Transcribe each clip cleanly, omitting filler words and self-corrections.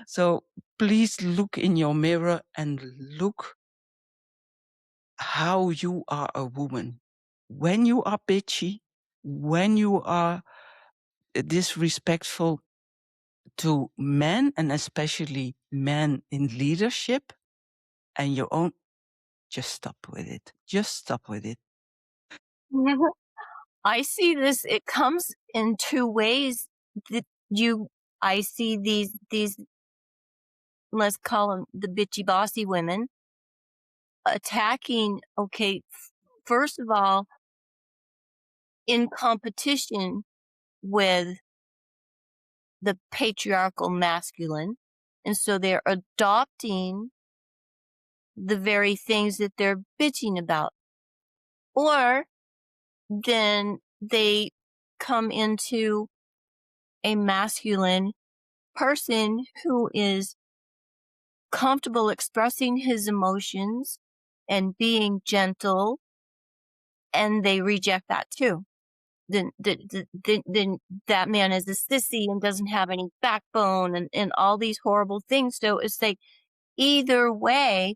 So please look in your mirror and look how you are a woman. When you are bitchy, when you are disrespectful to men, and especially men in leadership, and your own, just stop with it. Just stop with it. I see this, it comes in two ways. I see these, let's call them the bitchy bossy women, attacking, okay, first of all, in competition with the patriarchal masculine. And so they're adopting the very things that they're bitching about. Or then they come into a masculine person who is comfortable expressing his emotions and being gentle, and they reject that too. Then that man is a sissy and doesn't have any backbone and all these horrible things. So it's like, either way,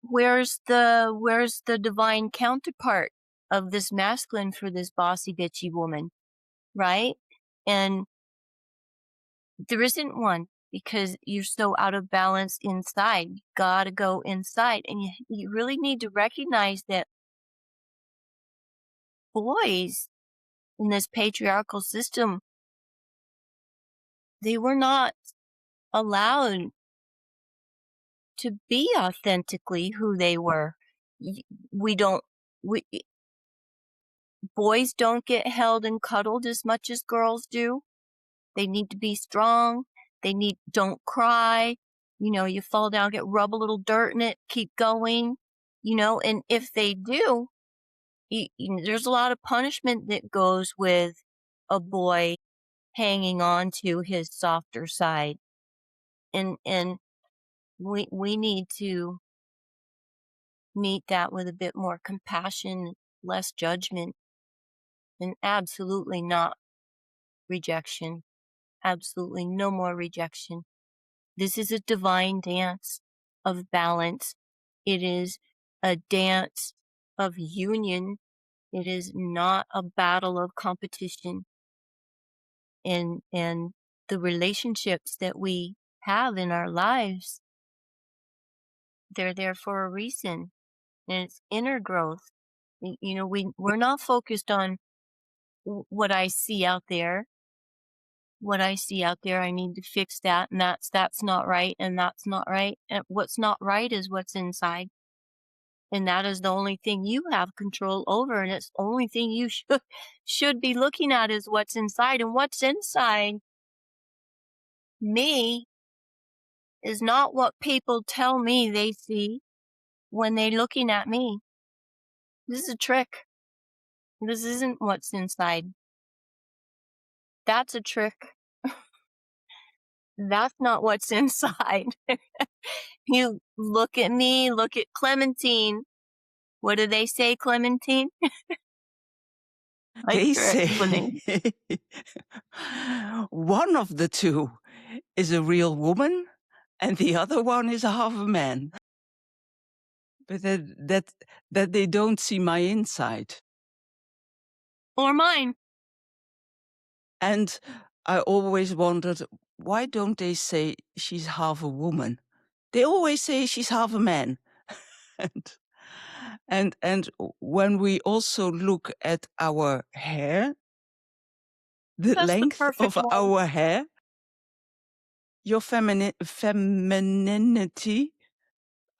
where's the divine counterpart of this masculine for this bossy bitchy woman, right? And there isn't one, because you're so out of balance inside. You gotta go inside, and you really need to recognize that boys in this patriarchal system, they were not allowed to be authentically who they were. Boys don't get held and cuddled as much as girls do. They need to be strong. Don't cry. You fall down, rub a little dirt in it, keep going, and if they do, there's a lot of punishment that goes with a boy hanging on to his softer side. And we need to meet that with a bit more compassion, less judgment, and absolutely not rejection. Absolutely no more rejection. This is a divine dance of balance. It is a dance of union. It is not a battle of competition. And the relationships that we have in our lives, they're there for a reason. And it's inner growth. We're not focused on what I see out there. What I see out there, I need to fix that, and that's not right, and that's not right. And what's not right is what's inside. And that is the only thing you have control over, and it's the only thing you should be looking at is what's inside. And what's inside me is not what people tell me they see when they're looking at me. This is a trick. This isn't what's inside. That's a trick. That's not what's inside. You look at me, look at Clementine. What do they say, Clementine? They say one of the two is a real woman and the other one is half a man. But that they don't see my inside. Or mine. And I always wondered, why don't they say she's half a woman? They always say she's half a man. and when we also look at our hair, the That's length of one. our hair, your femininity,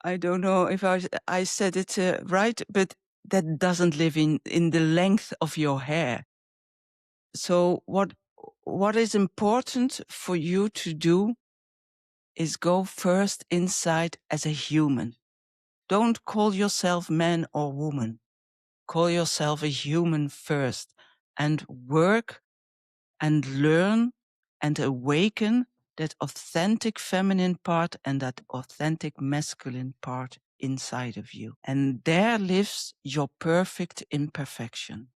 I don't know if I said it right, but that doesn't live in the length of your hair. So what is important for you to do is go first inside as a human. Don't call yourself man or woman. Call yourself a human first and work and learn and awaken that authentic feminine part and that authentic masculine part inside of you. And there lives your perfect imperfection.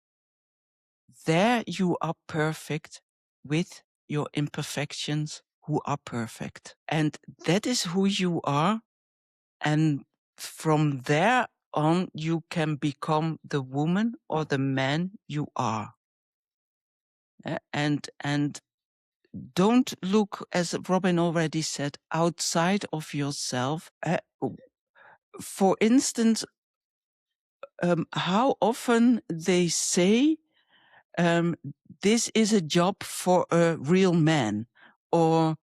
There you are perfect with your imperfections who are perfect. And that is who you are. And from there on, you can become the woman or the man you are. And don't look, as Robin already said, outside of yourself. For instance, how often they say, this is a job for a real man or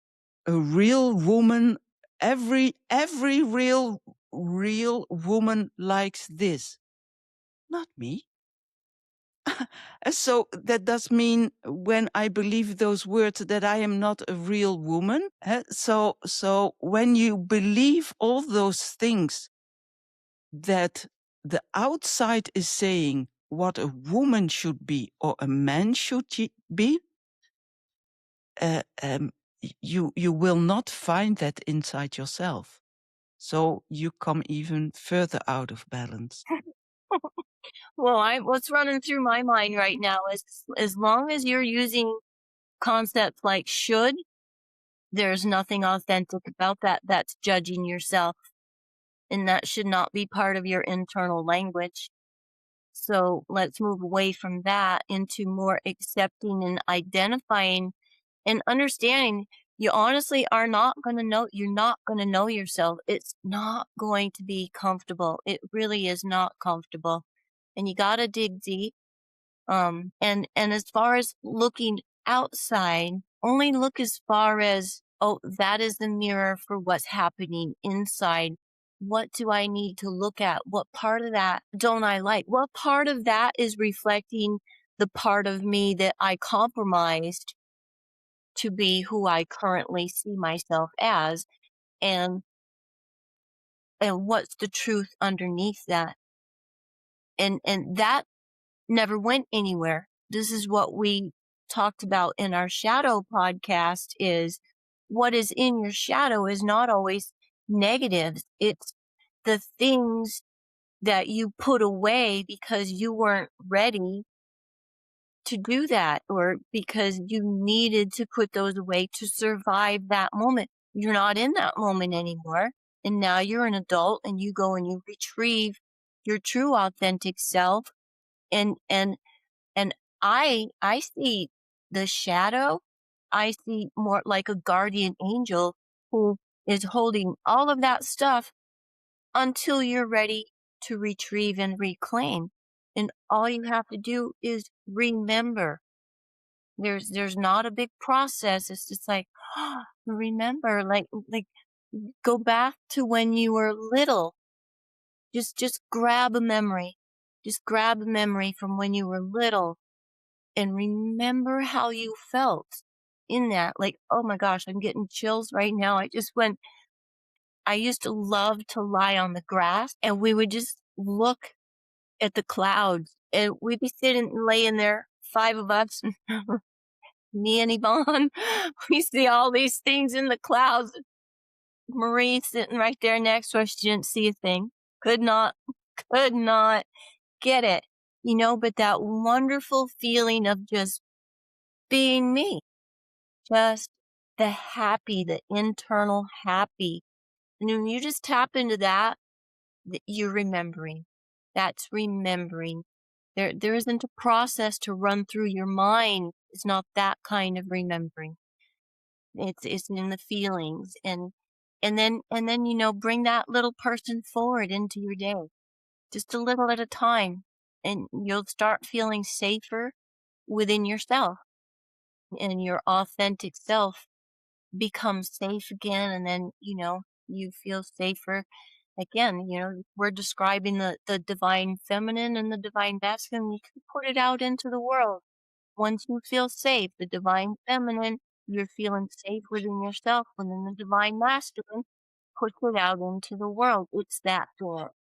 a real woman. Every real woman likes this. Not me. So that does mean when I believe those words that I am not a real woman. So when you believe all those things that the outside is saying what a woman should be or a man should be, you will not find that inside yourself. So you come even further out of balance. Well, what's running through my mind right now is as long as you're using concepts like should, there's nothing authentic about that. That's judging yourself. And that should not be part of your internal language. So let's move away from that into more accepting and identifying and understanding you honestly are not going to know, you're not going to know yourself. It's not going to be comfortable. It really is not comfortable. And you got to dig deep. And as far as looking outside, only look as far as, oh, that is the mirror for what's happening inside. What do I need to look at? What part of that don't I like? What part of that is reflecting the part of me that I compromised to be who I currently see myself as? And what's the truth underneath that? And that never went anywhere. This is what we talked about in our shadow podcast is what is in your shadow is not always negative. It's the things that you put away because you weren't ready to do that or because you needed to put those away to survive that moment. You're not in that moment anymore. And now you're an adult and you go and you retrieve your true authentic self and and I see the shadow, I see more like a guardian angel who is holding all of that stuff until you're ready to retrieve and reclaim. And all you have to do is remember. There's not a big process. It's just like, remember, like go back to when you were little. Just grab a memory. Just grab a memory from when you were little and remember how you felt in that. Like, oh my gosh, I'm getting chills right now. I used to love to lie on the grass and we would just look at the clouds and we'd be sitting laying there, five of us, me and Yvonne. We see all these things in the clouds. Marie sitting right there next to us. She didn't see a thing. Could not get it, but that wonderful feeling of just being me, just the internal happy. And when you just tap into that, you're remembering. That's remembering. There isn't a process to run through your mind. It's not that kind of remembering. It's in the feelings and then bring that little person forward into your day, just a little at a time, and you'll start feeling safer within yourself, and your authentic self becomes safe again, and then you feel safer again. We're describing the divine feminine and the divine masculine. You can put it out into the world. Once you feel safe, the divine feminine, you're feeling safe within yourself, and then the divine masculine puts it out into the world. It's that door.